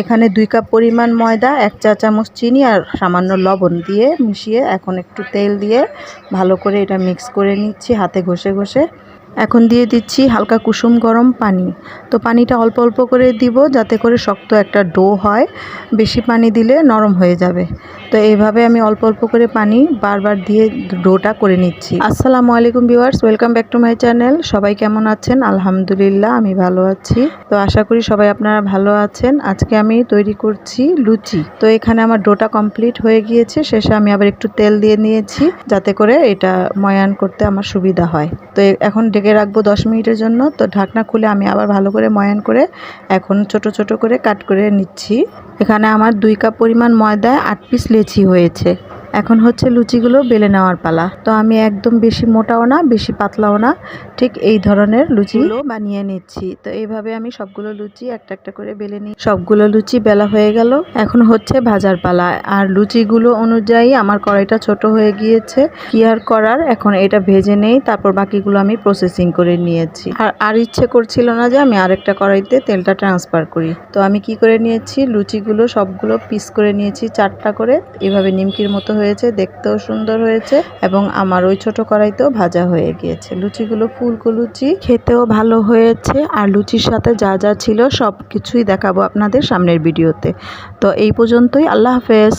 এখানে 2 কাপ পরিমাণ ময়দা, 1 চা চামচ চিনি আর সামান্য লবণ দিয়ে মিশিয়ে এখন একটু তেল দিয়ে ভালো করে এটা মিক্স করে নিচ্ছি হাতে ঘষে ঘষে। এখন দিয়ে দিচ্ছি হালকা কুসুম গরম পানি। তো পানিটা অল্প অল্প করে দিব যাতে করে শক্ত একটা ডো হয়, বেশি পানি দিলে নরম হয়ে যাবে। তো এইভাবে আমি অল্প অল্প করে পানি বারবার দিয়ে ডোটা করে নিচ্ছি। আসসালামু আলাইকুম viewers, welcome back to my channel. সবাই কেমন আছেন? আলহামদুলিল্লাহ আমি ভালো আছি। তো আশা করি সবাই আপনারা ভালো আছেন। আজকে আমি তৈরি করছি লুচি। তো এখানে আমার ডোটা কমপ্লিট হয়ে গিয়েছে। শেষে আমি আবার একটু তেল দিয়ে নিয়েছি যাতে করে এটা ময়ান করতে আমার সুবিধা হয়। তো এখন ঢেকে রাখবো 10 মিনিটের জন্য। তো ঢাকনা খুলে আমি আবার ভালো করে ময়ান করে এখন ছোট ছোট করে কাট করে নিচ্ছি। এখানে আমার 2 কাপ পরিমাণ ময়দায় 8 পিস লেচি হয়েছে। এখন হচ্ছে লুচিগুলো বেলে নেওয়ার পালা। তো আমি একদম বেশি মোটাও না বেশি পাতলাও না, ঠিক এই ধরনের লুচিগুলো বানিয়ে নিচ্ছি। তো এইভাবে আমি সবগুলো লুচি একটা একটা করে বেলে নিই। সবগুলো লুচি বেলা হয়ে গেল, এখন হচ্ছে ভাজার পালা। আর লুচিগুলো অনুযায়ী আমার কড়াইটা ছোট হয়ে গিয়েছে, কি আর করার, এখন এটা ভেজে নেই, তারপর বাকিগুলো আমি প্রসেসিং করে নিয়েছি। আর ইচ্ছে করছিল না যে আমি আরেকটা কড়াইতে তেলটা ট্রান্সফার করি। তো আমি কি করে নিয়েছি, লুচিগুলো সবগুলো পিস করে নিয়েছি 4টা করে। এভাবে নিমকির মতো হয়েছে, দেখতেও সুন্দর হয়েছে এবং আমার ওই ছোট কড়াইতেও ভাজা হয়ে গিয়েছে। লুচিগুলো ফুলকো লুচি, খেতেও ভালো হয়েছে। আর লুচির সাথে যা যা ছিল সব কিছুই দেখাবো আপনাদের সামনের ভিডিওতে। তো এই পর্যন্তই, আল্লাহ হাফেজ।